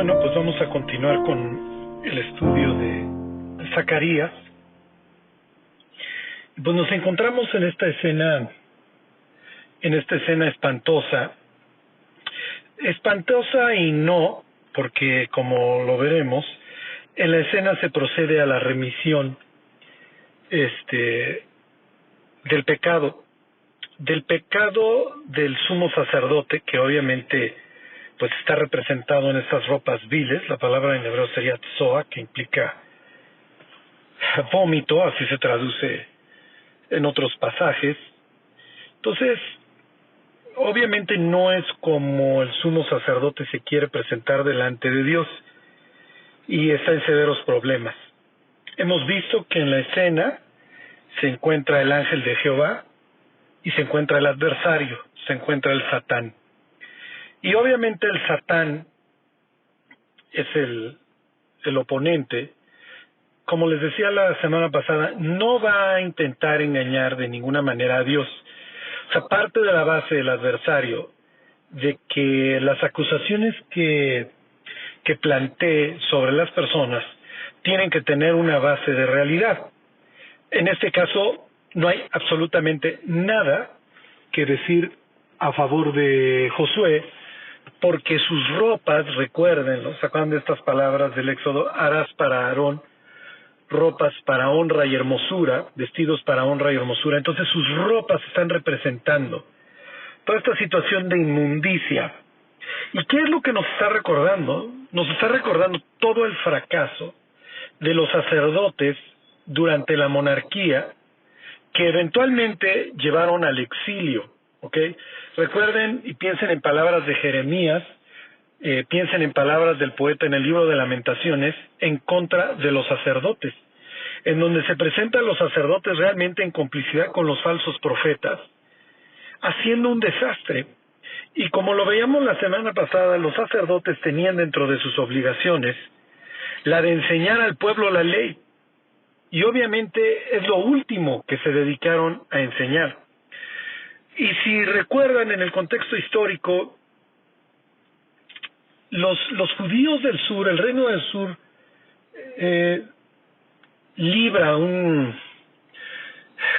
Bueno, pues vamos a continuar con el estudio de Zacarías. Pues nos encontramos en esta escena espantosa. Espantosa y no, porque como lo veremos, en la escena se procede a la remisión del pecado del sumo sacerdote, que obviamente pues está representado en estas ropas viles. La palabra en hebreo sería tzoa, que implica vómito, así se traduce en otros pasajes. Entonces, obviamente no es como el sumo sacerdote se quiere presentar delante de Dios, y está en severos problemas. Hemos visto que en la escena se encuentra el ángel de Jehová y se encuentra el adversario, se encuentra el Satán. Y obviamente el Satán es el oponente. Como les decía la semana pasada, no va a intentar engañar de ninguna manera a Dios. O sea, parte de la base del adversario, de que las acusaciones que plantee sobre las personas tienen que tener una base de realidad. En este caso, no hay absolutamente nada que decir a favor de Josué, porque sus ropas, recuerden, ¿no? ¿Se acuerdan de estas palabras del Éxodo? Harás para Aarón ropas para honra y hermosura, vestidos para honra y hermosura. Entonces sus ropas están representando toda esta situación de inmundicia. ¿Y qué es lo que nos está recordando? Nos está recordando todo el fracaso de los sacerdotes durante la monarquía, que eventualmente llevaron al exilio, ¿ok? Recuerden y piensen en palabras de Jeremías, piensen en palabras del poeta en el libro de Lamentaciones en contra de los sacerdotes, en donde se presentan los sacerdotes realmente en complicidad con los falsos profetas, haciendo un desastre. Y como lo veíamos la semana pasada, los sacerdotes tenían dentro de sus obligaciones la de enseñar al pueblo la ley, y obviamente es lo último que se dedicaron a enseñar. Y si recuerdan, en el contexto histórico, los judíos del sur, el reino del sur, libra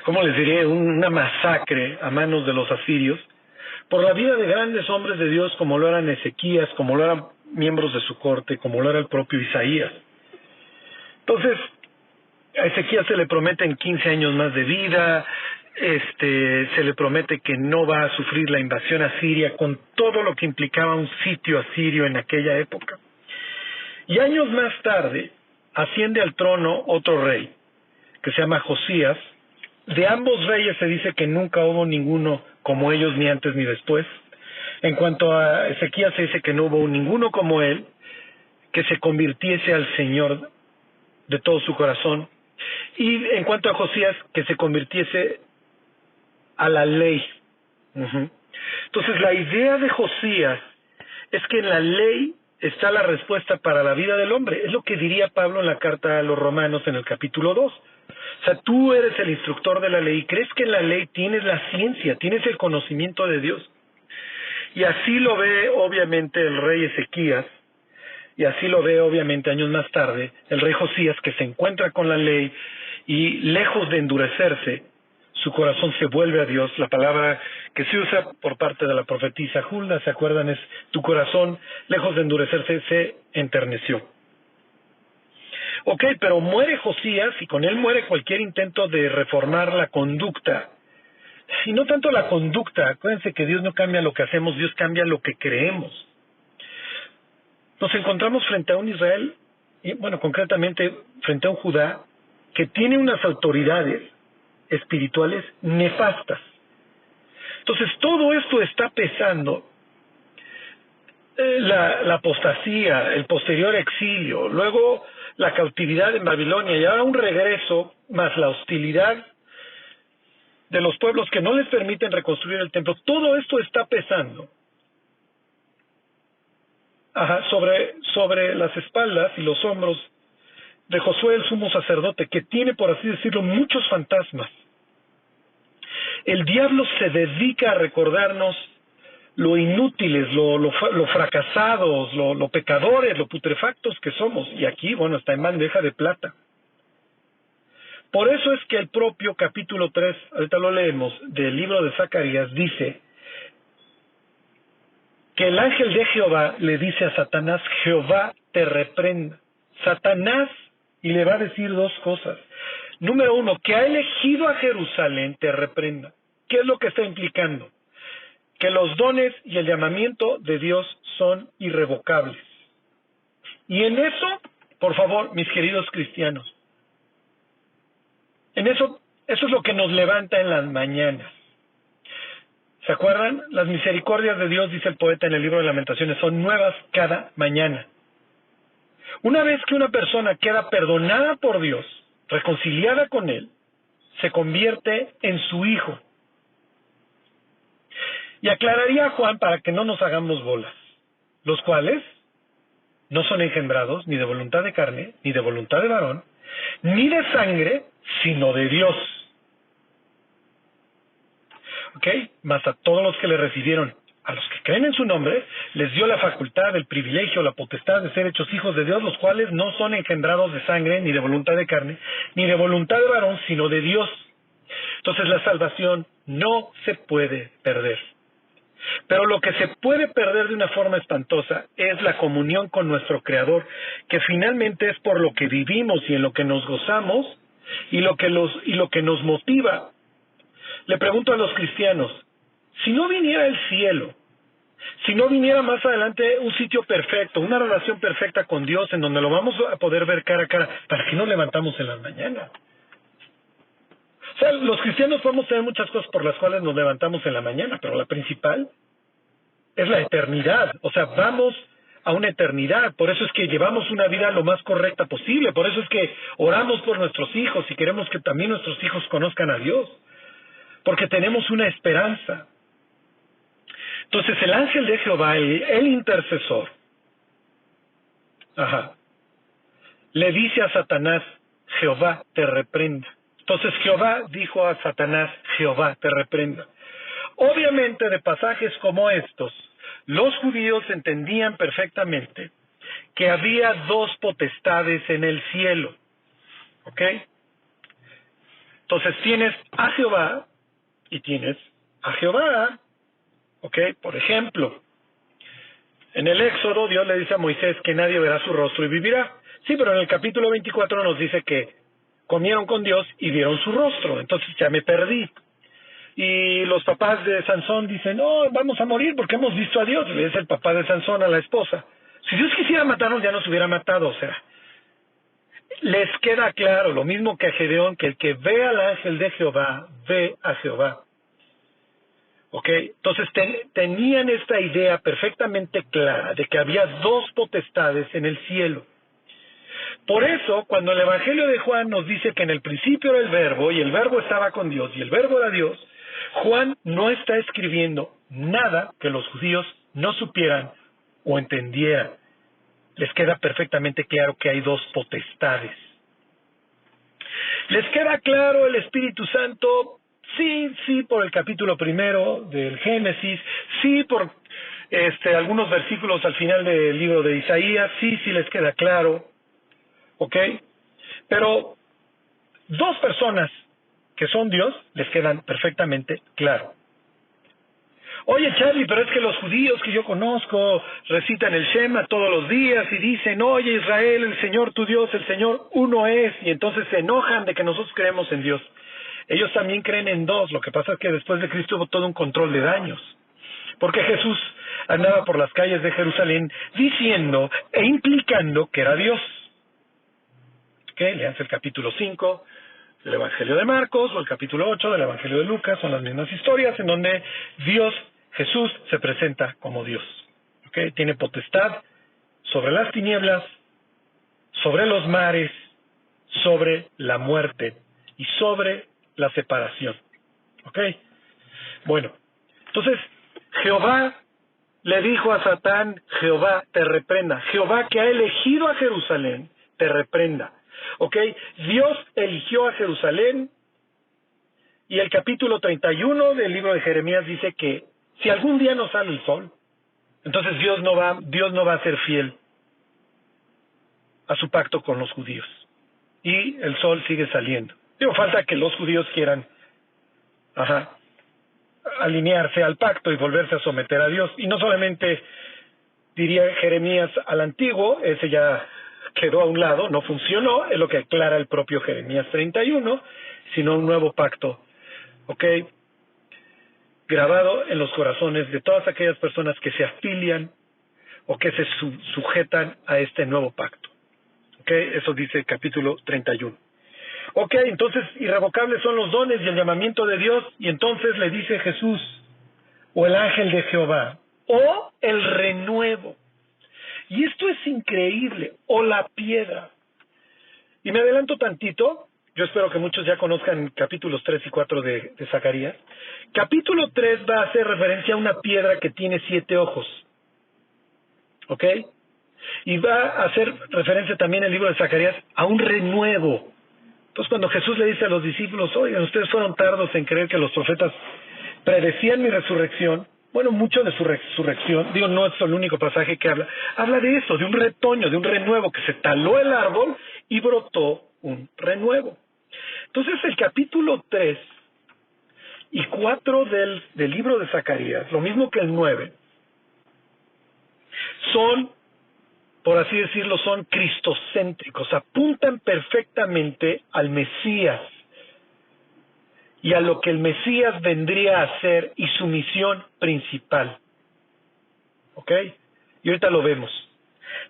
¿cómo les diré?, una masacre a manos de los asirios, por la vida de grandes hombres de Dios, como lo eran Ezequías, como lo eran miembros de su corte, como lo era el propio Isaías. Entonces, a Ezequías se le prometen 15 años más de vida, se le promete que no va a sufrir la invasión asiria, con todo lo que implicaba un sitio asirio en aquella época. Y años más tarde asciende al trono otro rey, que se llama Josías. De ambos reyes se dice que nunca hubo ninguno como ellos, ni antes ni después. En cuanto a Ezequías, se dice que no hubo ninguno como él, que se convirtiese al Señor de todo su corazón. Y en cuanto a Josías, que se convirtiese a la ley. Entonces, la idea de Josías es que en la ley está la respuesta para la vida del hombre. Es lo que diría Pablo en la carta a los Romanos en el capítulo 2. O sea, tú eres el instructor de la ley, crees que en la ley tienes la ciencia, tienes el conocimiento de Dios. Y así lo ve obviamente el rey Ezequías, y así lo ve obviamente años más tarde el rey Josías, que se encuentra con la ley y lejos de endurecerse, su corazón se vuelve a Dios. La palabra que se usa por parte de la profetisa Hulda, ¿se acuerdan? Es: tu corazón, lejos de endurecerse, se enterneció. Ok, pero muere Josías, y con él muere cualquier intento de reformar la conducta. Y no tanto la conducta, acuérdense que Dios no cambia lo que hacemos, Dios cambia lo que creemos. Nos encontramos frente a un Israel, y bueno, concretamente frente a un Judá, que tiene unas autoridades espirituales nefastas. Entonces, todo esto está pesando. La apostasía, el posterior exilio, luego la cautividad en Babilonia, y ahora un regreso, más la hostilidad de los pueblos que no les permiten reconstruir el templo. Todo esto está pesando sobre las espaldas y los hombros de Josué, el sumo sacerdote, que tiene, por así decirlo, muchos fantasmas. El diablo se dedica a recordarnos lo inútiles, lo fracasados, lo pecadores, lo putrefactos que somos. Y aquí, bueno, está en bandeja de plata. Por eso es que el propio capítulo 3, ahorita lo leemos, del libro de Zacarías, dice que el ángel de Jehová le dice a Satanás: Jehová te reprenda. Satanás, y le va a decir dos cosas. Número uno, que ha elegido a Jerusalén, te reprenda. ¿Qué es lo que está implicando? Que los dones y el llamamiento de Dios son irrevocables. Y en eso, por favor, mis queridos cristianos, eso es lo que nos levanta en las mañanas. ¿Se acuerdan? Las misericordias de Dios, dice el poeta en el libro de Lamentaciones, son nuevas cada mañana. Una vez que una persona queda perdonada por Dios, reconciliada con Él, se convierte en su hijo. Y aclararía a Juan para que no nos hagamos bolas, los cuales no son engendrados ni de voluntad de carne, ni de voluntad de varón, ni de sangre, sino de Dios. ¿Ok? Mas a todos los que le recibieron, a los que creen en su nombre, les dio la facultad, el privilegio, la potestad de ser hechos hijos de Dios, los cuales no son engendrados de sangre, ni de voluntad de carne, ni de voluntad de varón, sino de Dios. Entonces la salvación no se puede perder. Pero lo que se puede perder de una forma espantosa es la comunión con nuestro Creador, que finalmente es por lo que vivimos y en lo que nos gozamos y lo que nos motiva. Le pregunto a los cristianos, si no viniera el cielo, si no viniera más adelante un sitio perfecto, una relación perfecta con Dios en donde lo vamos a poder ver cara a cara, ¿para qué nos levantamos en las mañanas? O sea, los cristianos podemos tener muchas cosas por las cuales nos levantamos en la mañana, pero la principal es la eternidad. O sea, vamos a una eternidad. Por eso es que llevamos una vida lo más correcta posible. Por eso es que oramos por nuestros hijos y queremos que también nuestros hijos conozcan a Dios. Porque tenemos una esperanza. Entonces el ángel de Jehová, el intercesor, le dice a Satanás: Jehová te reprenda. Entonces Jehová dijo a Satanás: Jehová te reprenda. Obviamente, de pasajes como estos, los judíos entendían perfectamente que había dos potestades en el cielo. ¿Ok? Entonces tienes a Jehová y tienes a Jehová. ¿Ok? Por ejemplo, en el Éxodo Dios le dice a Moisés que nadie verá su rostro y vivirá. Sí, pero en el capítulo 24 nos dice que comieron con Dios y vieron su rostro. Entonces ya me perdí. Y los papás de Sansón dicen: no, vamos a morir porque hemos visto a Dios. Le dice el papá de Sansón a la esposa: si Dios quisiera matarnos, ya nos hubiera matado. O sea, les queda claro, lo mismo que a Gedeón, que el que ve al ángel de Jehová, ve a Jehová. ¿Ok? Entonces tenían esta idea perfectamente clara de que había dos potestades en el cielo. Por eso, cuando el Evangelio de Juan nos dice que en el principio era el Verbo, y el Verbo estaba con Dios, y el Verbo era Dios, Juan no está escribiendo nada que los judíos no supieran o entendieran. Les queda perfectamente claro que hay dos potestades. ¿Les queda claro el Espíritu Santo? Sí, por el capítulo 1 del Génesis, sí por algunos versículos al final del libro de Isaías, sí les queda claro. ¿Ok? Pero dos personas que son Dios les quedan perfectamente claro. Oye, Charlie, pero es que los judíos que yo conozco recitan el Shema todos los días y dicen: oye, Israel, el Señor tu Dios, el Señor uno es, y entonces se enojan de que nosotros creemos en Dios. Ellos también creen en dos. Lo que pasa es que después de Cristo hubo todo un control de daños, porque Jesús andaba por las calles de Jerusalén diciendo e implicando que era Dios. Leanse el capítulo 5 del Evangelio de Marcos o el capítulo 8 del Evangelio de Lucas. Son las mismas historias en donde Jesús se presenta como Dios. ¿Ok? Tiene potestad sobre las tinieblas, sobre los mares, sobre la muerte y sobre la separación. ¿Ok? Bueno, entonces Jehová le dijo a Satán: Jehová te reprenda. Jehová, que ha elegido a Jerusalén, te reprenda. ¿Ok? Dios eligió a Jerusalén, y el capítulo 31 del libro de Jeremías dice que Si algún día no sale el sol, entonces Dios no va a ser fiel a su pacto con los judíos. Y el sol sigue saliendo. Digo, falta que los judíos quieran alinearse al pacto y volverse a someter a Dios. Y no solamente, diría Jeremías, al antiguo, ese ya quedó a un lado, no funcionó, es lo que aclara el propio Jeremías 31, sino un nuevo pacto, ¿ok? Grabado en los corazones de todas aquellas personas que se afilian o que se sujetan a este nuevo pacto. ¿Ok? Eso dice el capítulo 31. Ok, entonces irrevocables son los dones y el llamamiento de Dios, y entonces le dice Jesús, o el ángel de Jehová, o el renuevo. Y esto es increíble, o la piedra. Y me adelanto tantito, yo espero que muchos ya conozcan capítulos 3 y 4 de Zacarías. Capítulo 3 va a hacer referencia a una piedra que tiene 7 ojos. ¿Ok? Y va a hacer referencia también el libro de Zacarías a un renuevo. Entonces cuando Jesús le dice a los discípulos, oigan, ustedes fueron tardos en creer que los profetas predecían mi resurrección, bueno, mucho de su resurrección, digo, no es el único pasaje que habla de eso, de un retoño, de un renuevo, que se taló el árbol y brotó un renuevo. Entonces el capítulo 3 y 4 del libro de Zacarías, lo mismo que el 9, son, por así decirlo, son cristocéntricos, apuntan perfectamente al Mesías y a lo que el Mesías vendría a hacer y su misión principal. ¿Ok? Y ahorita lo vemos.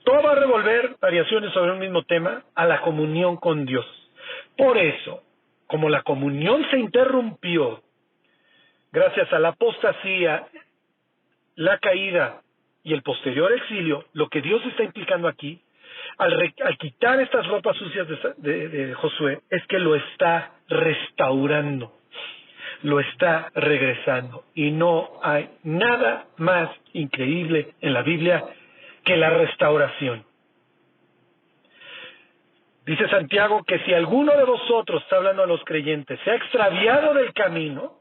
Todo va a revolver variaciones sobre un mismo tema, a la comunión con Dios. Por eso, como la comunión se interrumpió gracias a la apostasía, la caída y el posterior exilio, lo que Dios está implicando aquí, al quitar estas ropas sucias de Josué, es que lo está restaurando, lo está regresando. Y no hay nada más increíble en la Biblia que la restauración. Dice Santiago que si alguno de vosotros, está hablando a los creyentes, se ha extraviado del camino,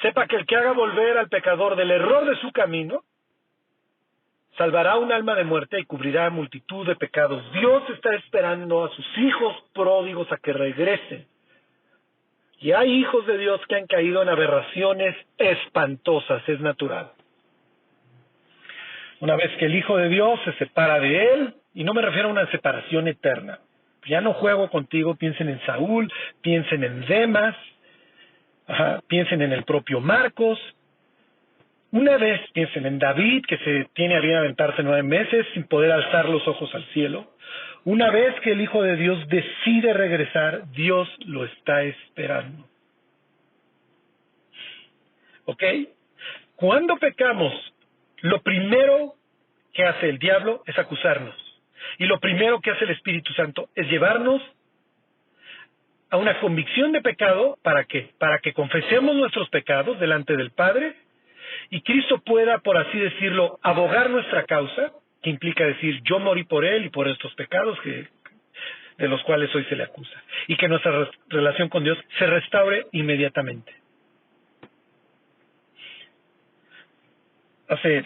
sepa que el que haga volver al pecador del error de su camino, salvará un alma de muerte y cubrirá multitud de pecados. Dios está esperando a sus hijos pródigos a que regresen. Y hay hijos de Dios que han caído en aberraciones espantosas, es natural. Una vez que el Hijo de Dios se separa de él, y no me refiero a una separación eterna, ya no juego contigo, piensen en Saúl, piensen en Demas, piensen en el propio Marcos. Una vez piensen en David, que se tiene a bien aventarse 9 meses sin poder alzar los ojos al cielo. Una vez que el Hijo de Dios decide regresar, Dios lo está esperando. ¿Ok? Cuando pecamos, lo primero que hace el diablo es acusarnos. Y lo primero que hace el Espíritu Santo es llevarnos a una convicción de pecado. ¿Para qué? Para que confesemos nuestros pecados delante del Padre y Cristo pueda, por así decirlo, abogar nuestra causa, que implica decir, yo morí por Él y por estos pecados de los cuales hoy se le acusa. Y que nuestra relación con Dios se restaure inmediatamente. Hace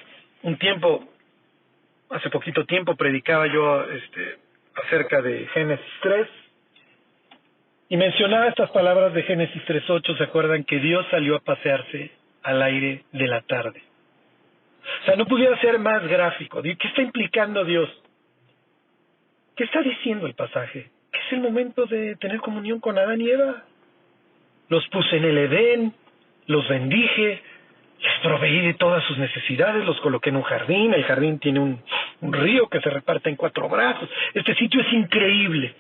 poquito tiempo predicaba yo acerca de Génesis 3 y mencionaba estas palabras de Génesis 3:8. ¿Se acuerdan? Que Dios salió a pasearse al aire de la tarde. O sea, no pudiera ser más gráfico. ¿Qué está implicando Dios? ¿Qué está diciendo el pasaje? Que es el momento de tener comunión con Adán y Eva. Los puse en el Edén, los bendije, les proveí de todas sus necesidades, los coloqué en un jardín. El jardín tiene un río que se reparte en 4 brazos. Este sitio es increíble.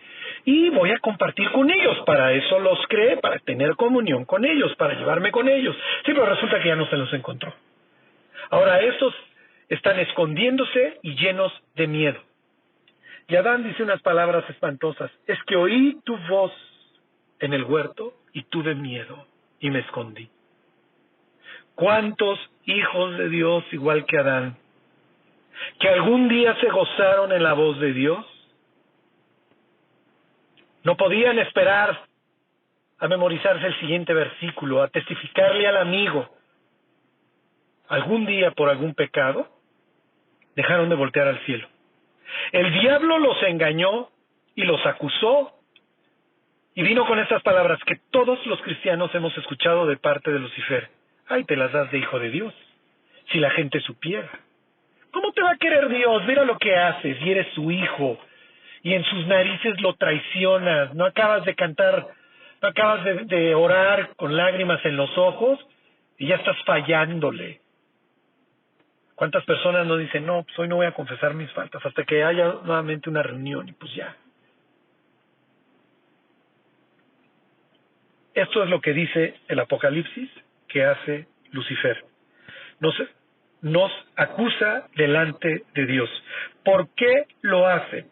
Y voy a compartir con ellos. Para eso los creé, para tener comunión con ellos, para llevarme con ellos. Sí, pero resulta que ya no se los encontró. Ahora estos están escondiéndose y llenos de miedo. Y Adán dice unas palabras espantosas. Es que oí tu voz en el huerto y tuve miedo y me escondí. ¿Cuántos hijos de Dios, igual que Adán, que algún día se gozaron en la voz de Dios, no podían esperar a memorizarse el siguiente versículo, a testificarle al amigo algún día por algún pecado, dejaron de voltear al cielo. El diablo los engañó y los acusó y vino con estas palabras que todos los cristianos hemos escuchado de parte de Lucifer. Ay, te las das de hijo de Dios. Si la gente supiera. ¿Cómo te va a querer Dios? Mira lo que haces y eres su hijo. Y en sus narices lo traicionas. No acabas de cantar, no acabas de orar con lágrimas en los ojos y ya estás fallándole. ¿Cuántas personas no dicen, no, pues hoy no voy a confesar mis faltas hasta que haya nuevamente una reunión y pues ya? Esto es lo que dice el Apocalipsis que hace Lucifer. Nos acusa delante de Dios. ¿Por qué lo hace?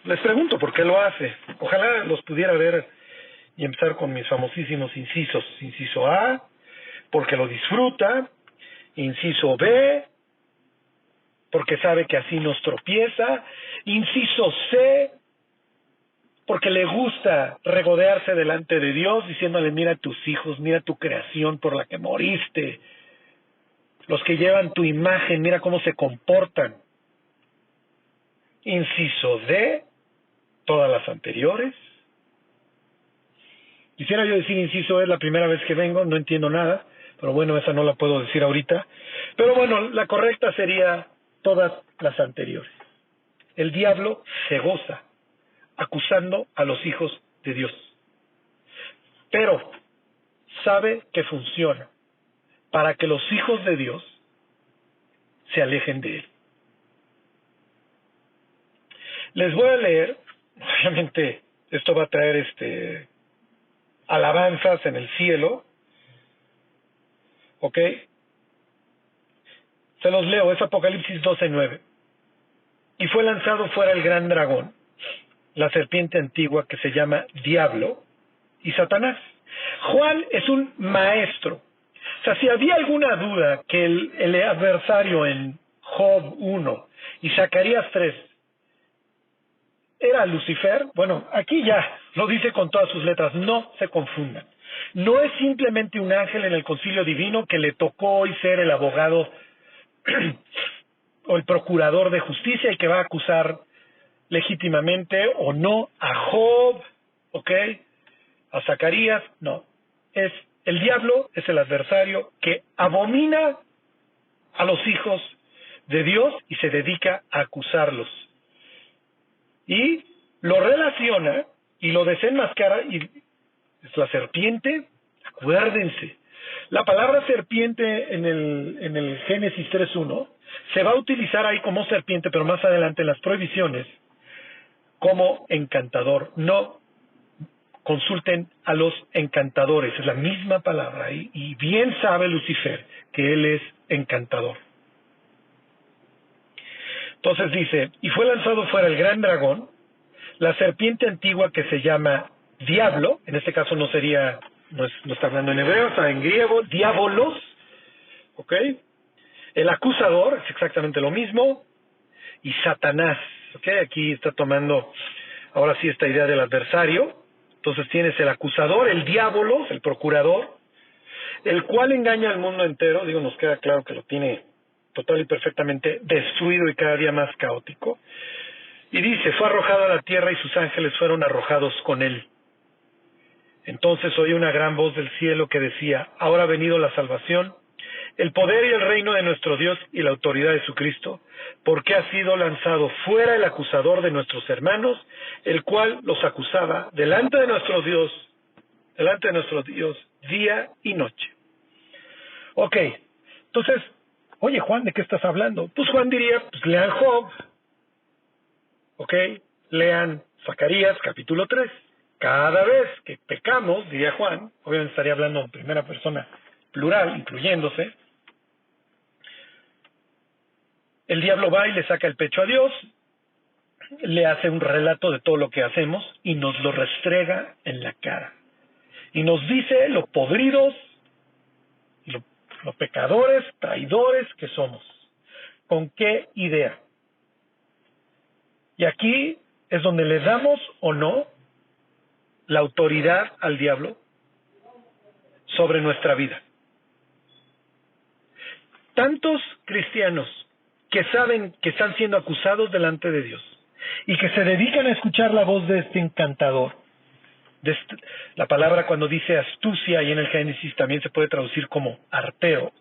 Les pregunto por qué lo hace. Ojalá los pudiera ver y empezar con mis famosísimos incisos. Inciso A, porque lo disfruta. Inciso B, porque sabe que así nos tropieza. Inciso C, porque le gusta regodearse delante de Dios, diciéndole, mira tus hijos, mira tu creación por la que moriste, los que llevan tu imagen, mira cómo se comportan. Inciso D, todas las anteriores. Quisiera yo decir inciso E, es la primera vez que vengo, no entiendo nada, pero bueno, esa no la puedo decir ahorita. Pero bueno, la correcta sería todas las anteriores. El diablo se goza acusando a los hijos de Dios. Pero sabe que funciona para que los hijos de Dios se alejen de él. Les voy a leer, obviamente esto va a traer alabanzas en el cielo, ¿ok? Se los leo, es Apocalipsis 12:9. Y fue lanzado fuera el gran dragón, la serpiente antigua que se llama Diablo y Satanás. Juan es un maestro. O sea, si había alguna duda que el adversario en Job 1 y Zacarías 3 era Lucifer, bueno, aquí ya lo dice con todas sus letras, no se confundan. No es simplemente un ángel en el concilio divino que le tocó hoy ser el abogado o el procurador de justicia y que va a acusar legítimamente o no a Job, ¿ok? A Zacarías, no. El diablo es el adversario que abomina a los hijos de Dios y se dedica a acusarlos. Y lo relaciona y lo desenmascara y es la serpiente. Acuérdense, la palabra serpiente en el Génesis 3:1 se va a utilizar ahí como serpiente, pero más adelante en las prohibiciones como encantador. No consulten a los encantadores, es la misma palabra y bien sabe Lucifer que él es encantador. Entonces dice, y fue lanzado fuera el gran dragón, la serpiente antigua que se llama Diablo, en este caso no está hablando en hebreo, está en griego, diabolos, ¿ok? El acusador es exactamente lo mismo, y Satanás, ¿ok? Aquí está tomando ahora sí esta idea del adversario. Entonces tienes el acusador, el diabolos, el procurador, el cual engaña al mundo entero. Digo, nos queda claro que lo tiene total y perfectamente destruido y cada día más caótico. Y dice, fue arrojado a la tierra y sus ángeles fueron arrojados con él. Entonces oí una gran voz del cielo que decía, ahora ha venido la salvación, el poder y el reino de nuestro Dios y la autoridad de su Cristo, porque ha sido lanzado fuera el acusador de nuestros hermanos, el cual los acusaba delante de nuestro Dios día y noche. Ok, entonces, oye Juan, ¿de qué estás hablando? Pues Juan diría, pues lean Job, ok, lean Zacarías capítulo 3. Cada vez que pecamos, diría Juan, obviamente estaría hablando en primera persona plural, incluyéndose, el diablo va y le saca el pecho a Dios, le hace un relato de todo lo que hacemos y nos lo restrega en la cara. Y nos dice lo podridos, y lo pecadores, traidores que somos. ¿Con qué idea? Y aquí es donde le damos o no la autoridad al diablo sobre nuestra vida. tantos cristianos que saben que están siendo acusados delante de Dios y que se dedican a escuchar la voz de este encantador. La palabra cuando dice astucia y en el Génesis también se puede traducir como artero.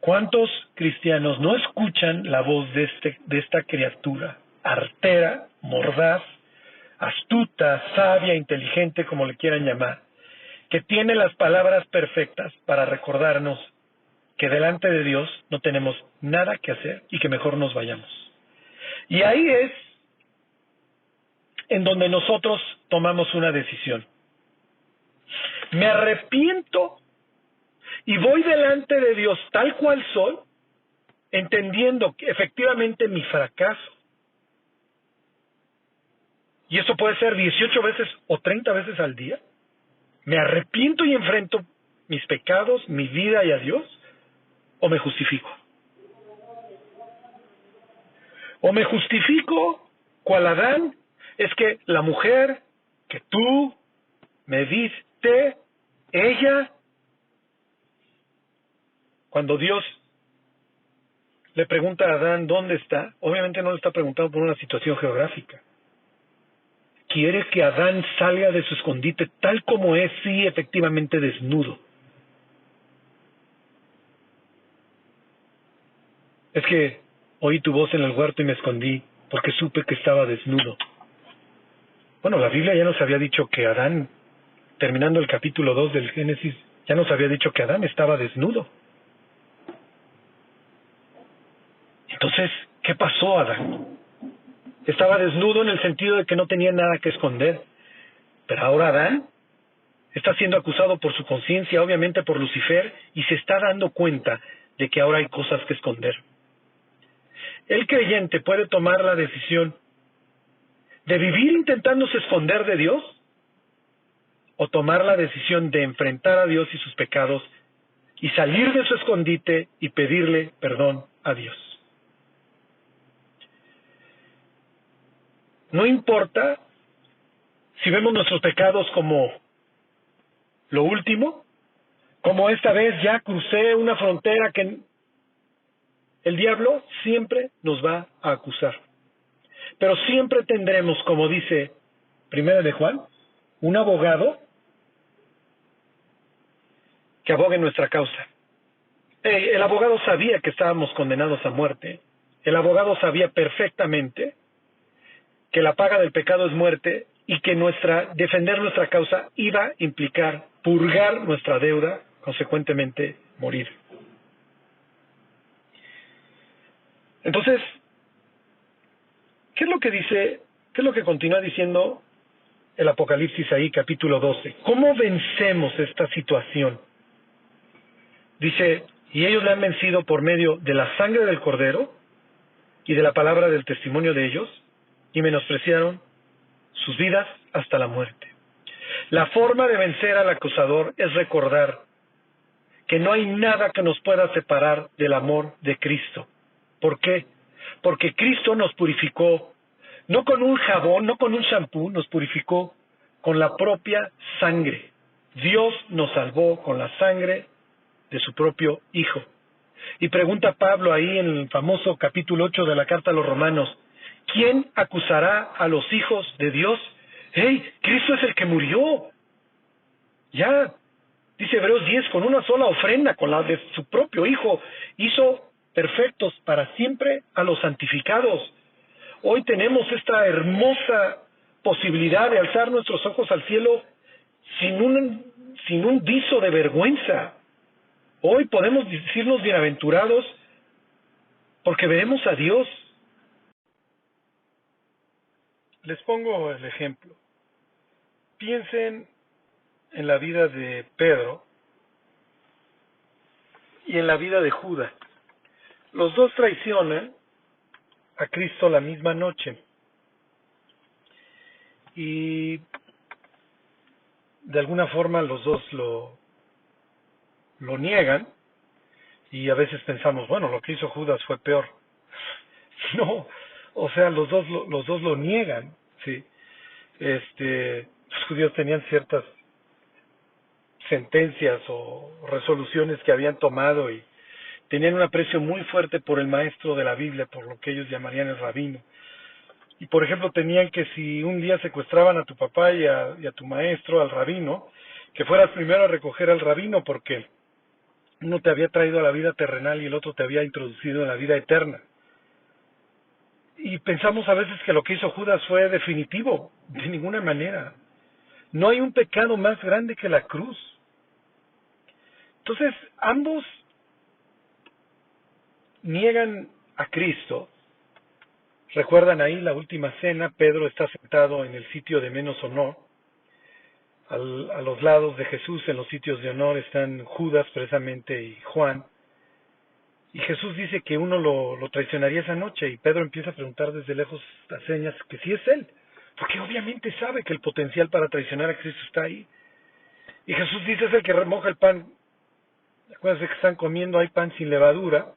¿Cuántos cristianos no escuchan la voz de esta criatura artera, mordaz, astuta, sabia, inteligente, como le quieran llamar, que tiene las palabras perfectas para recordarnos que delante de Dios no tenemos nada que hacer y que mejor nos vayamos? Y ahí es en donde nosotros tomamos una decisión. Me arrepiento y voy delante de Dios tal cual soy, entendiendo que efectivamente mi fracaso, y eso puede ser 18 veces o 30 veces al día, me arrepiento y enfrento mis pecados, mi vida y a Dios, o me justifico. O me justifico, cual Adán, es que la mujer que tú me diste, ella, cuando Dios le pregunta a Adán dónde está, obviamente no le está preguntando por una situación geográfica. Quiere que Adán salga de su escondite tal como es, sí, efectivamente desnudo. Es que oí tu voz en el huerto y me escondí porque supe que estaba desnudo. Bueno, la Biblia ya nos había dicho que Adán, terminando el capítulo 2 del Génesis, ya nos había dicho que Adán estaba desnudo. Entonces, ¿qué pasó a Adán? Estaba desnudo en el sentido de que no tenía nada que esconder. Pero ahora Adán está siendo acusado por su conciencia, obviamente por Lucifer, y se está dando cuenta de que ahora hay cosas que esconder. El creyente puede tomar la decisión de vivir intentándose esconder de Dios o tomar la decisión de enfrentar a Dios y sus pecados y salir de su escondite y pedirle perdón a Dios. No importa si vemos nuestros pecados como lo último, como esta vez ya crucé una frontera que el diablo siempre nos va a acusar. Pero siempre tendremos, como dice Primera de Juan, un abogado que abogue en nuestra causa. El abogado sabía que estábamos condenados a muerte. El abogado sabía perfectamente que la paga del pecado es muerte y que defender nuestra causa iba a implicar purgar nuestra deuda, consecuentemente morir. Entonces, ¿qué es lo que continúa diciendo el Apocalipsis ahí, capítulo 12? ¿Cómo vencemos esta situación? Dice, y ellos le han vencido por medio de la sangre del Cordero y de la palabra del testimonio de ellos, y menospreciaron sus vidas hasta la muerte. La forma de vencer al acusador es recordar que no hay nada que nos pueda separar del amor de Cristo. ¿Por qué? Porque Cristo nos purificó, no con un jabón, no con un shampoo, nos purificó con la propia sangre. Dios nos salvó con la sangre de su propio Hijo. Y pregunta Pablo ahí en el famoso capítulo 8 de la carta a los Romanos, ¿quién acusará a los hijos de Dios? ¡Hey! Cristo es el que murió. Ya, dice Hebreos 10, con una sola ofrenda, con la de su propio Hijo, hizo perfectos para siempre a los santificados. Hoy tenemos esta hermosa posibilidad de alzar nuestros ojos al cielo sin un viso de vergüenza. Hoy podemos decirnos bienaventurados porque veremos a Dios. Les pongo el ejemplo. Piensen en la vida de Pedro y en la vida de Judas. Los dos traicionan a Cristo la misma noche. Y de alguna forma los dos lo niegan. Y a veces pensamos, bueno, lo que hizo Judas fue peor. No, o sea, los dos lo niegan, ¿sí? Los judíos tenían sentencias o resoluciones que habían tomado y tenían un aprecio muy fuerte por el maestro de la Biblia, por lo que ellos llamarían el rabino. Y por ejemplo tenían que si un día secuestraban a tu papá y a tu maestro, al rabino, que fueras primero a recoger al rabino porque uno te había traído a la vida terrenal y el otro te había introducido en la vida eterna. Y pensamos a veces que lo que hizo Judas fue definitivo, de ninguna manera. No hay un pecado más grande que la cruz. Entonces, ambos niegan a Cristo. Recuerdan ahí la última cena, Pedro está sentado en el sitio de menos honor. A los lados de Jesús, en los sitios de honor, están Judas precisamente y Juan. Y Jesús dice que uno lo traicionaría esa noche y Pedro empieza a preguntar desde lejos las señas que sí es él, porque obviamente sabe que el potencial para traicionar a Cristo está ahí. Y Jesús dice es el que remoja el pan. Acuérdense que están comiendo, hay pan sin levadura,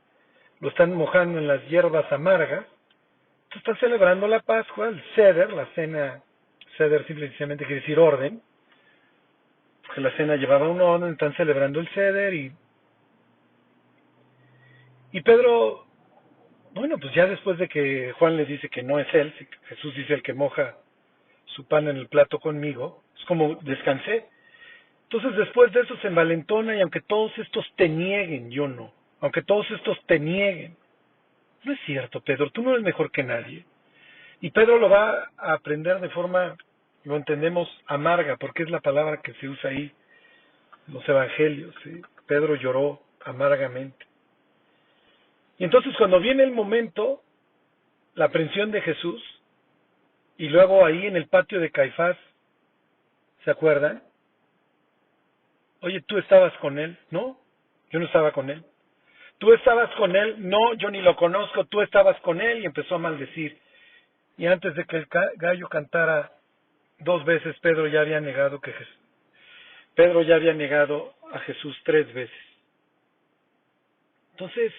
lo están mojando en las hierbas amargas. Entonces están celebrando la Pascua, el Seder, la cena. Seder simplemente quiere decir orden, porque la cena llevaba un orden, están celebrando el Seder y Pedro, bueno, pues ya después de que Juan le dice que no es él, Jesús dice el que moja su pan en el plato conmigo, es como descansé. Entonces después de eso se envalentona y aunque todos estos te nieguen, yo no. Aunque todos estos te nieguen. No es cierto, Pedro, tú no eres mejor que nadie. Y Pedro lo va a aprender de forma, lo entendemos, amarga, porque es la palabra que se usa ahí en los evangelios. ¿Sí? Pedro lloró amargamente. Y entonces cuando viene el momento, la aprehensión de Jesús, y luego ahí en el patio de Caifás, ¿se acuerdan? Oye, ¿tú estabas con él? No, yo no estaba con él. ¿Tú estabas con él? No, yo ni lo conozco, tú estabas con él, y empezó a maldecir. Y antes de que el gallo cantara 2 veces, Pedro ya había negado a Jesús 3 veces. Entonces,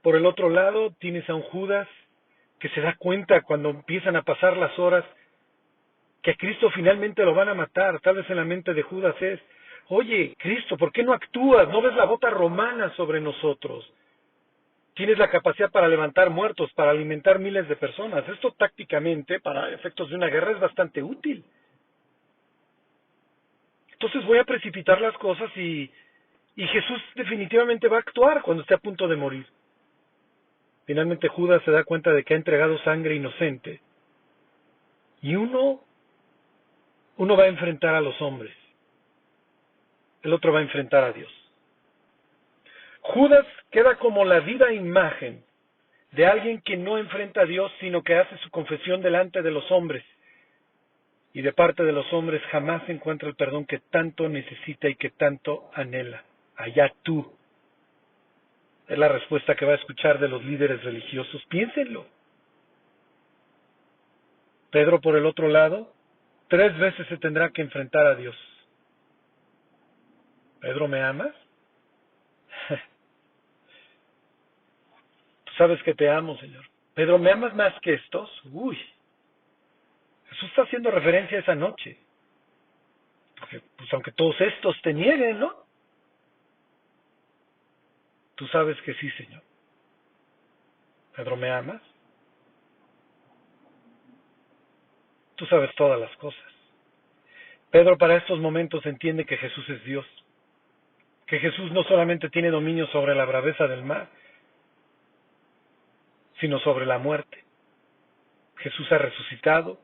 por el otro lado, tienes a un Judas que se da cuenta cuando empiezan a pasar las horas que a Cristo finalmente lo van a matar. Tal vez en la mente de Judas es, oye, Cristo, ¿por qué no actúas? ¿No ves la bota romana sobre nosotros? Tienes la capacidad para levantar muertos, para alimentar miles de personas. Esto tácticamente, para efectos de una guerra, es bastante útil. Entonces voy a precipitar las cosas y Jesús definitivamente va a actuar cuando esté a punto de morir. Finalmente Judas se da cuenta de que ha entregado sangre inocente. Y uno va a enfrentar a los hombres. El otro va a enfrentar a Dios. Judas queda como la viva imagen de alguien que no enfrenta a Dios, sino que hace su confesión delante de los hombres. Y de parte de los hombres jamás encuentra el perdón que tanto necesita y que tanto anhela. Allá tú. Es la respuesta que va a escuchar de los líderes religiosos. Piénsenlo. Pedro, por el otro lado, 3 veces se tendrá que enfrentar a Dios. Pedro, ¿me amas? Tú sabes que te amo, Señor. Pedro, ¿me amas más que estos? Uy. Jesús está haciendo referencia a esa noche. Porque, pues aunque todos estos te nieguen, ¿no? Tú sabes que sí, Señor. Pedro, ¿me amas? Tú sabes todas las cosas. Pedro para estos momentos entiende que Jesús es Dios. Que Jesús no solamente tiene dominio sobre la braveza del mar, sino sobre la muerte. Jesús ha resucitado.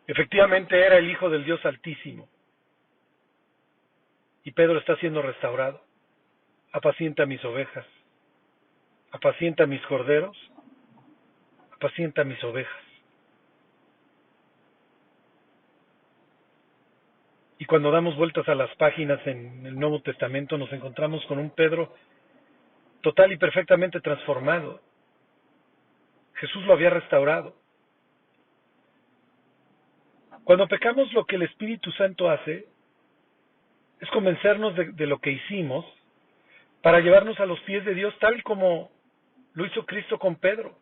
Efectivamente era el Hijo del Dios Altísimo. Y Pedro está siendo restaurado. Apacienta mis ovejas. Apacienta mis corderos. Apacienta mis ovejas. Y cuando damos vueltas a las páginas en el Nuevo Testamento nos encontramos con un Pedro total y perfectamente transformado. Jesús lo había restaurado. Cuando pecamos, lo que el Espíritu Santo hace es convencernos de lo que hicimos para llevarnos a los pies de Dios tal como lo hizo Cristo con Pedro.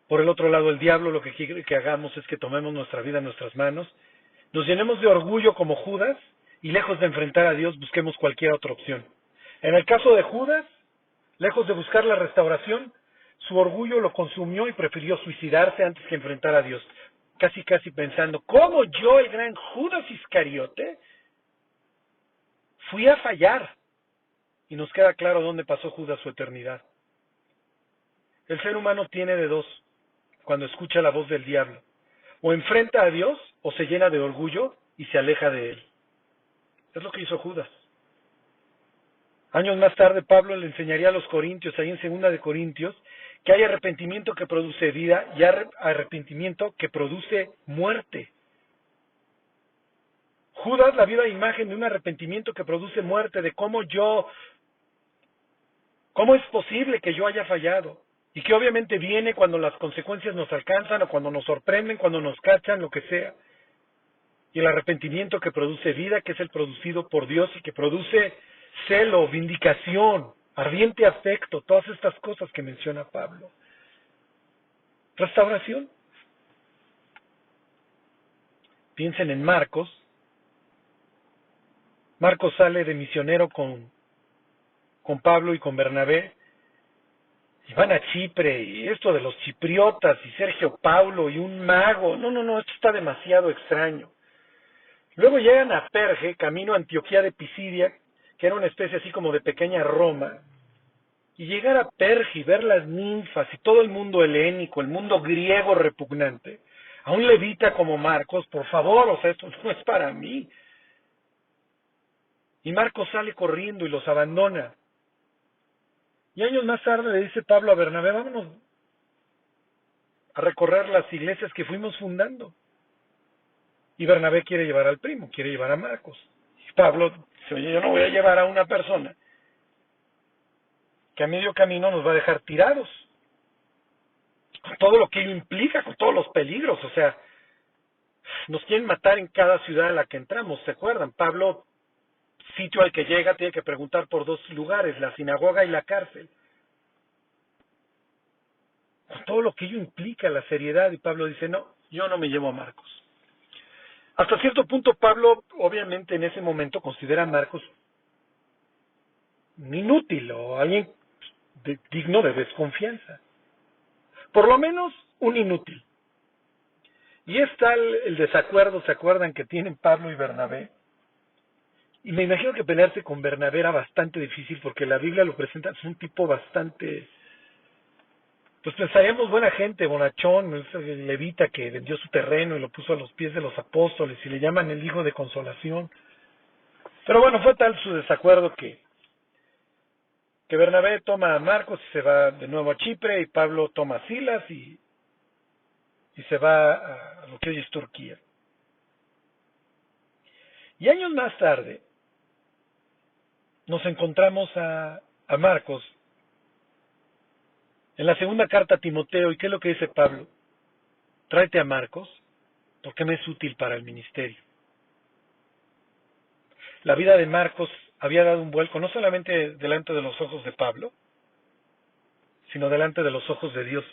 Por el otro lado, el diablo lo que quiere que hagamos es que tomemos nuestra vida en nuestras manos nos llenemos de orgullo como Judas y lejos de enfrentar a Dios busquemos cualquier otra opción. En el caso de Judas, lejos de buscar la restauración, su orgullo lo consumió y prefirió suicidarse antes que enfrentar a Dios. Casi pensando, ¿cómo yo, el gran Judas Iscariote, fui a fallar? Y nos queda claro dónde pasó Judas su eternidad. El ser humano tiene de dos cuando escucha la voz del diablo. O enfrenta a Dios o se llena de orgullo y se aleja de él. Es lo que hizo Judas. Años más tarde Pablo le enseñaría a los corintios, ahí en 2 de Corintios, que hay arrepentimiento que produce vida y arrepentimiento que produce muerte. Judas, la viva imagen de un arrepentimiento que produce muerte, de cómo es posible que yo haya fallado, y que obviamente viene cuando las consecuencias nos alcanzan, o cuando nos sorprenden, cuando nos cachan, lo que sea. Y el arrepentimiento que produce vida, que es el producido por Dios, y que produce celo, vindicación, ardiente afecto, todas estas cosas que menciona Pablo. Restauración. Piensen en Marcos. Marcos sale de misionero con Pablo y con Bernabé, y van a Chipre, y esto de los chipriotas, y Sergio Paulo, y un mago, no, esto está demasiado extraño. Luego llegan a Perge, camino a Antioquía de Pisidia, que era una especie así como de pequeña Roma, y llegar a Perge y ver las ninfas y todo el mundo helénico, el mundo griego repugnante, a un levita como Marcos, por favor, o sea, esto no es para mí. Y Marcos sale corriendo y los abandona. Y años más tarde le dice Pablo a Bernabé, vámonos a recorrer las iglesias que fuimos fundando. Y Bernabé quiere llevar al primo, quiere llevar a Marcos. Y Pablo dice, oye, yo no voy a llevar a una persona que a medio camino nos va a dejar tirados. Con todo lo que ello implica, con todos los peligros, o sea, nos quieren matar en cada ciudad a la que entramos, ¿se acuerdan? Pablo, sitio al que llega, tiene que preguntar por 2 lugares, la sinagoga y la cárcel. Con todo lo que ello implica, la seriedad, y Pablo dice, no, yo no me llevo a Marcos. Hasta cierto punto Pablo, obviamente en ese momento, considera a Marcos un inútil o alguien digno de desconfianza. Por lo menos un inútil. Y es tal el desacuerdo, ¿se acuerdan?, que tienen Pablo y Bernabé. Y me imagino que pelearse con Bernabé era bastante difícil porque la Biblia lo presenta, es un tipo bastante, pues pensaríamos buena gente, bonachón, es el levita que vendió su terreno y lo puso a los pies de los apóstoles y le llaman el hijo de consolación. Pero bueno, fue tal su desacuerdo que Bernabé toma a Marcos y se va de nuevo a Chipre, y Pablo toma a Silas y se va a lo que hoy es Turquía. Y años más tarde nos encontramos a Marcos en la segunda carta a Timoteo. ¿Y qué es lo que dice Pablo? Tráete a Marcos porque me es útil para el ministerio. La vida de Marcos había dado un vuelco no solamente delante de los ojos de Pablo, sino delante de los ojos de Dios.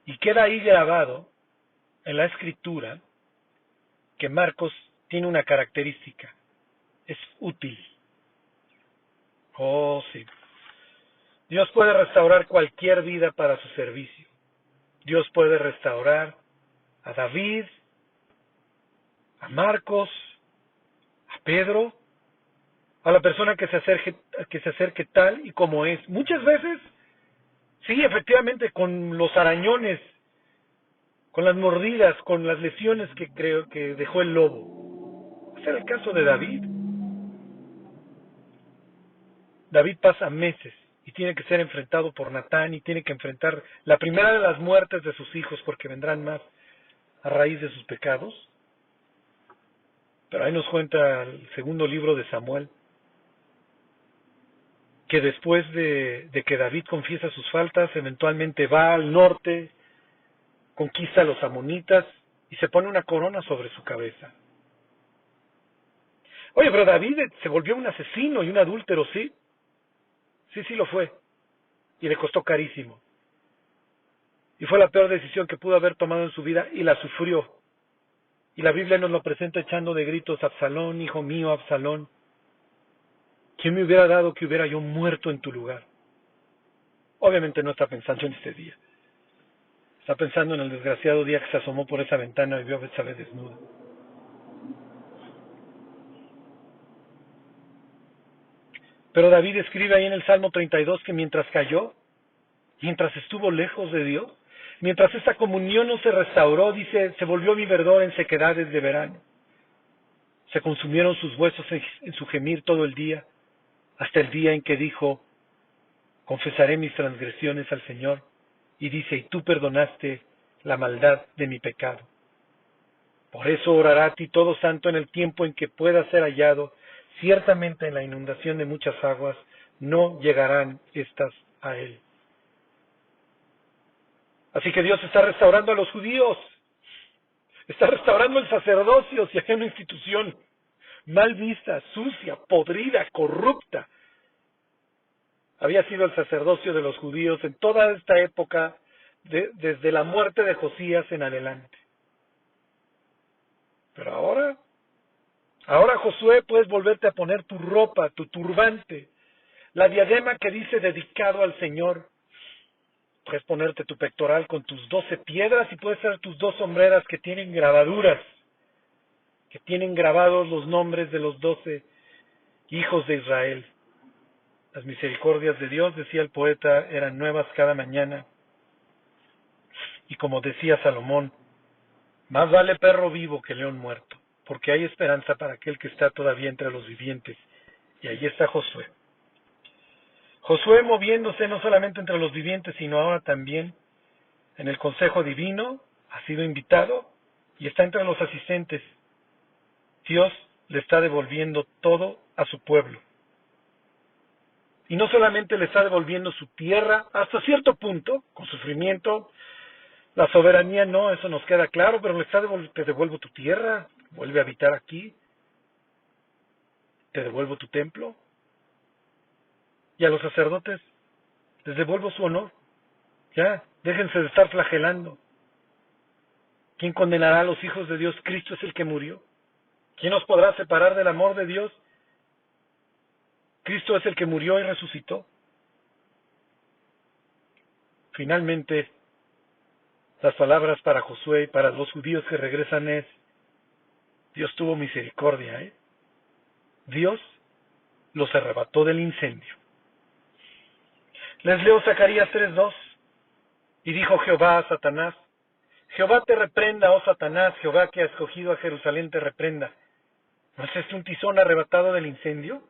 Y queda ahí grabado en la Escritura que Marcos tiene una característica: es útil. Oh, sí. Dios puede restaurar cualquier vida para su servicio. Dios puede restaurar a David, a Marcos, a Pedro, a la persona que se acerque tal y como es. Muchas veces, sí, efectivamente, con los arañones, con las mordidas, con las lesiones que creo que dejó el lobo. Ese era el caso de David. David pasa meses y tiene que ser enfrentado por Natán, y tiene que enfrentar la primera de las muertes de sus hijos, porque vendrán más a raíz de sus pecados. Pero ahí nos cuenta el segundo libro de Samuel, que después de que David confiesa sus faltas, eventualmente va al norte, conquista a los amonitas y se pone una corona sobre su cabeza. Oye, pero David se volvió un asesino y un adúltero, ¿sí? Sí lo fue. Y le costó carísimo. Y fue la peor decisión que pudo haber tomado en su vida, y la sufrió. Y la Biblia nos lo presenta echando de gritos: Absalón, hijo mío, Absalón, ¿quién me hubiera dado que hubiera yo muerto en tu lugar? Obviamente no está pensando en este día. Está pensando en el desgraciado día que se asomó por esa ventana y vio a Betsabé desnuda. Pero David escribe ahí en el Salmo 32 que mientras cayó, mientras estuvo lejos de Dios, mientras esta comunión no se restauró, dice, se volvió mi verdor en sequedades de verano. Se consumieron sus huesos en su gemir todo el día, hasta el día en que dijo: confesaré mis transgresiones al Señor. Y dice: y tú perdonaste la maldad de mi pecado. Por eso orará a ti todo santo en el tiempo en que pueda ser hallado. Ciertamente en la inundación de muchas aguas no llegarán estas a él. Así que Dios está restaurando a los judíos. Está restaurando el sacerdocio, si hay una institución mal vista, sucia, podrida, corrupta. Había sido el sacerdocio de los judíos en toda esta época, desde la muerte de Josías en adelante. Pero ahora Josué, puedes volverte a poner tu ropa, tu turbante, la diadema que dice dedicado al Señor. Puedes ponerte tu pectoral con tus 12 piedras y puedes hacer tus 2 sombreras que tienen grabaduras, que tienen grabados los nombres de los 12 hijos de Israel. Las misericordias de Dios, decía el poeta, eran nuevas cada mañana. Y como decía Salomón, más vale perro vivo que león muerto, porque hay esperanza para aquel que está todavía entre los vivientes. Y ahí está Josué. Josué moviéndose no solamente entre los vivientes, sino ahora también en el consejo divino, ha sido invitado y está entre los asistentes. Dios le está devolviendo todo a su pueblo. Y no solamente le está devolviendo su tierra, hasta cierto punto, con sufrimiento. La soberanía no, eso nos queda claro, pero le está te devuelvo tu tierra, vuelve a habitar aquí, te devuelvo tu templo. Y a los sacerdotes les devuelvo su honor. Ya, déjense de estar flagelando. ¿Quién condenará a los hijos de Dios? Cristo es el que murió. ¿Quién nos podrá separar del amor de Dios? Cristo es el que murió y resucitó. Finalmente, las palabras para Josué y para los judíos que regresan es: Dios tuvo misericordia, Dios los arrebató del incendio. Les leo Zacarías 3:2. Y dijo Jehová a Satanás: Jehová te reprenda, oh Satanás, Jehová que ha escogido a Jerusalén te reprenda. ¿No es este un tizón arrebatado del incendio?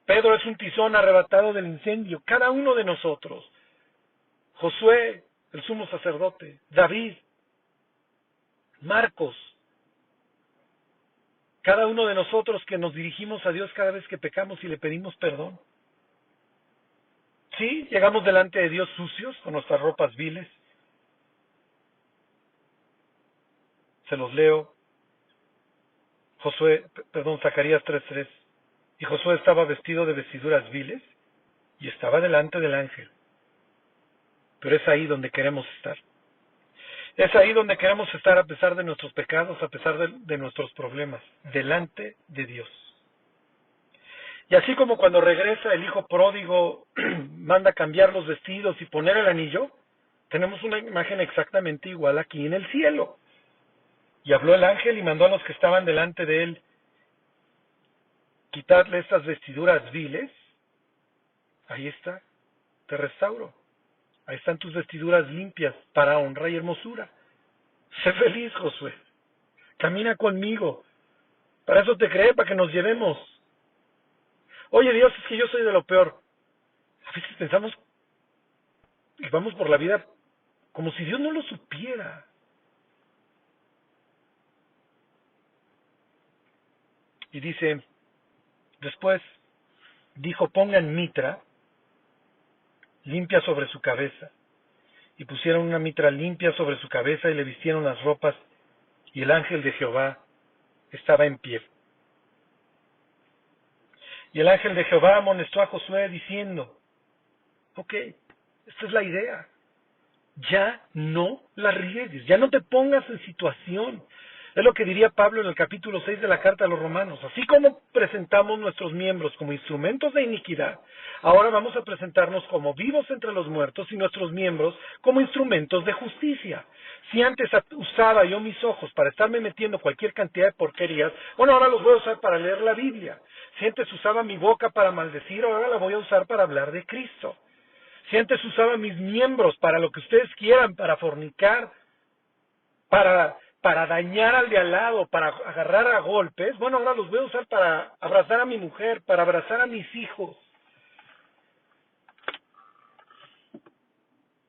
Pedro es un tizón arrebatado del incendio. Cada uno de nosotros. Josué, el sumo sacerdote. David. Marcos. Cada uno de nosotros que nos dirigimos a Dios cada vez que pecamos y le pedimos perdón. Sí, llegamos delante de Dios sucios, con nuestras ropas viles. Se los leo. Zacarías 3:3. Y Josué estaba vestido de vestiduras viles y estaba delante del ángel. Pero es ahí donde queremos estar. Es ahí donde queremos estar a pesar de nuestros pecados, a pesar de nuestros problemas, delante de Dios. Y así como cuando regresa el hijo pródigo, manda cambiar los vestidos y poner el anillo, tenemos una imagen exactamente igual aquí en el cielo. Y habló el ángel y mandó a los que estaban delante de él: quitarle estas vestiduras viles. Ahí está, te restauro. Ahí están tus vestiduras limpias para honra y hermosura. Sé feliz, Josué. Camina conmigo. Para eso te creé, para que nos llevemos. Oye, Dios, es que yo soy de lo peor. A veces pensamos y vamos por la vida como si Dios no lo supiera. Y dice, después dijo: pongan mitra limpia sobre su cabeza. Y pusieron una mitra limpia sobre su cabeza y le vistieron las ropas, y el ángel de Jehová estaba en pie. Y el ángel de Jehová amonestó a Josué diciendo: ok, esta es la idea. ya no la riegues, ya no te pongas en situación. Es lo que diría Pablo en el capítulo 6 de la carta a los Romanos. Así como presentamos nuestros miembros como instrumentos de iniquidad, ahora vamos a presentarnos como vivos entre los muertos y nuestros miembros como instrumentos de justicia. Si antes usaba yo mis ojos para estarme metiendo cualquier cantidad de porquerías, bueno, ahora los voy a usar para leer la Biblia. Si antes usaba mi boca para maldecir, ahora la voy a usar para hablar de Cristo. Si antes usaba mis miembros para lo que ustedes quieran, para fornicar, para dañar al de al lado, para agarrar a golpes, bueno, ahora los voy a usar para abrazar a mi mujer, para abrazar a mis hijos.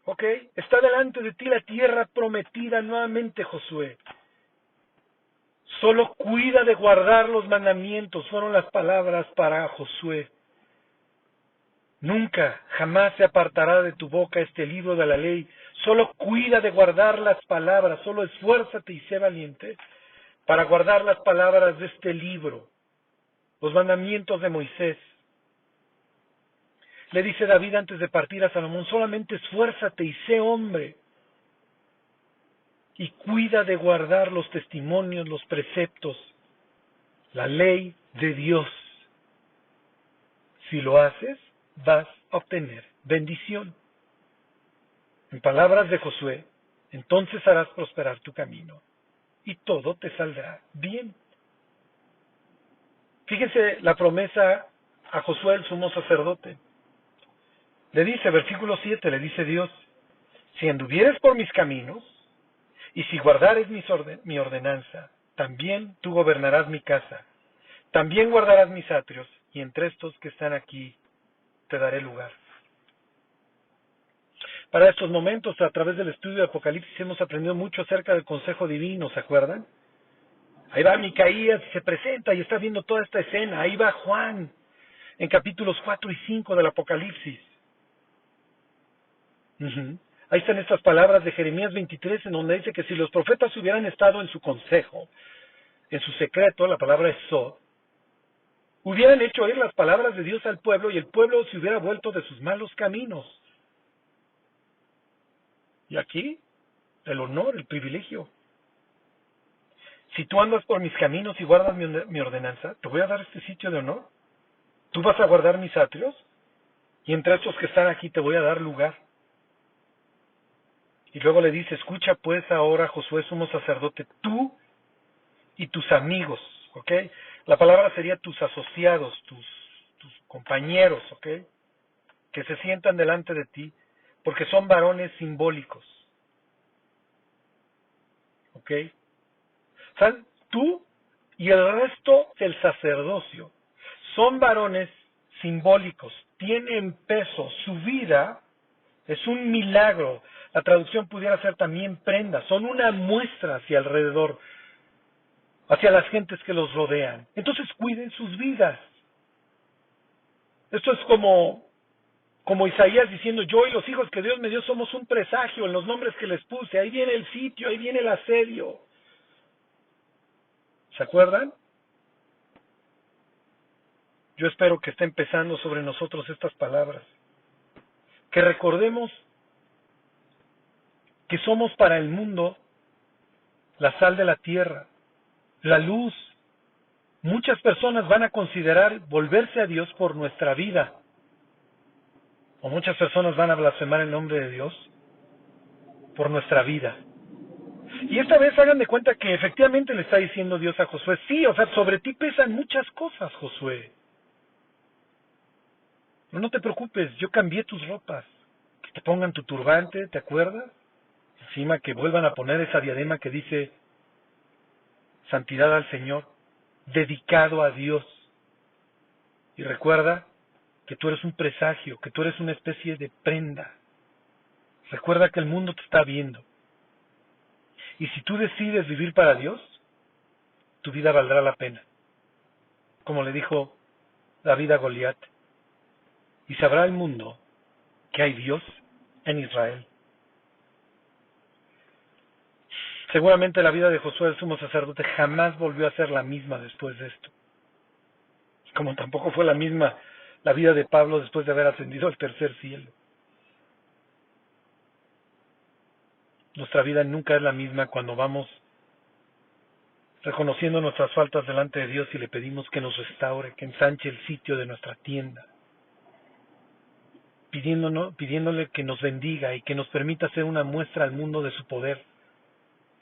¿Ok? Está delante de ti la tierra prometida nuevamente, Josué. Solo cuida de guardar los mandamientos, fueron las palabras para Josué. Nunca, jamás se apartará de tu boca este libro de la ley. Solo cuida de guardar las palabras, solo esfuérzate y sé valiente para guardar las palabras de este libro, los mandamientos de Moisés. Le dice David antes de partir a Salomón, solamente esfuérzate y sé hombre. Y cuida de guardar los testimonios, los preceptos, la ley de Dios. Si lo haces, vas a obtener bendición. En palabras de Josué, entonces harás prosperar tu camino y todo te saldrá bien. Fíjense la promesa a Josué, el sumo sacerdote. Le dice, versículo 7, le dice Dios, si anduvieres por mis caminos y si guardares mi ordenanza, también tú gobernarás mi casa, también guardarás mis atrios, y entre estos que están aquí te daré lugar. Para estos momentos, a través del estudio de Apocalipsis, hemos aprendido mucho acerca del consejo divino, ¿se acuerdan? Ahí va Micaías y se presenta y está viendo toda esta escena. Ahí va Juan, en capítulos 4 y 5 del Apocalipsis. Ahí están estas palabras de Jeremías 23, en donde dice que si los profetas hubieran estado en su consejo, en su secreto, la palabra es Sod, hubieran hecho oír las palabras de Dios al pueblo y el pueblo se hubiera vuelto de sus malos caminos. Y aquí, el honor, el privilegio. Si tú andas por mis caminos y guardas mi ordenanza, te voy a dar este sitio de honor. Tú vas a guardar mis atrios y entre estos que están aquí te voy a dar lugar. Y luego le dice, escucha pues ahora, Josué, sumo sacerdote, tú y tus amigos, ¿ok? La palabra sería tus asociados, tus compañeros, ¿ok? Que se sientan delante de ti, porque son varones simbólicos, ¿ok? O sea, tú y el resto del sacerdocio son varones simbólicos, tienen peso, su vida es un milagro. La traducción pudiera ser también prenda, son una muestra hacia alrededor, hacia las gentes que los rodean. Entonces cuiden sus vidas. Esto es como Isaías diciendo, yo y los hijos que Dios me dio somos un presagio en los nombres que les puse. Ahí viene el sitio, ahí viene el asedio. ¿Se acuerdan? Yo espero que esté empezando sobre nosotros estas palabras. Que recordemos que somos para el mundo la sal de la tierra, la luz. Muchas personas van a considerar volverse a Dios por nuestra vida. O muchas personas van a blasfemar el nombre de Dios por nuestra vida. Y esta vez hagan de cuenta que efectivamente le está diciendo Dios a Josué, sí, o sea, sobre ti pesan muchas cosas, Josué. No te preocupes, yo cambié tus ropas. Que te pongan tu turbante, ¿te acuerdas? Encima que vuelvan a poner esa diadema que dice santidad al Señor, dedicado a Dios. Y recuerda que tú eres un presagio, que tú eres una especie de prenda. Recuerda que el mundo te está viendo. Y si tú decides vivir para Dios, tu vida valdrá la pena. Como le dijo David a Goliat. Y sabrá el mundo que hay Dios en Israel. Seguramente la vida de Josué el sumo sacerdote jamás volvió a ser la misma después de esto. Como tampoco fue la misma la vida de Pablo después de haber ascendido al tercer cielo. Nuestra vida nunca es la misma cuando vamos reconociendo nuestras faltas delante de Dios y le pedimos que nos restaure, que ensanche el sitio de nuestra tienda, pidiéndole que nos bendiga y que nos permita ser una muestra al mundo de su poder,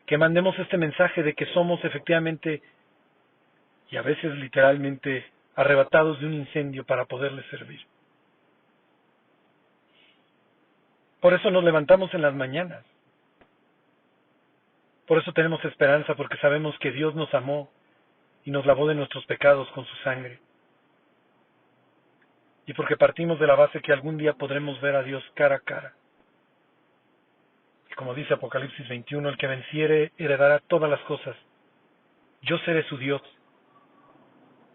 que mandemos este mensaje de que somos efectivamente y a veces literalmente arrebatados de un incendio para poderle servir. Por eso nos levantamos en las mañanas. Por eso tenemos esperanza, porque sabemos que Dios nos amó y nos lavó de nuestros pecados con su sangre. Y porque partimos de la base que algún día podremos ver a Dios cara a cara. Y como dice Apocalipsis 21, el que venciere heredará todas las cosas. Yo seré su Dios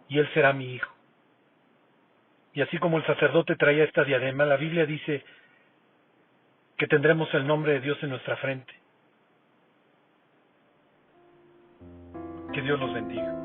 y él será mi hijo. Y así como el sacerdote traía esta diadema, la Biblia dice que tendremos el nombre de Dios en nuestra frente. Que Dios los bendiga.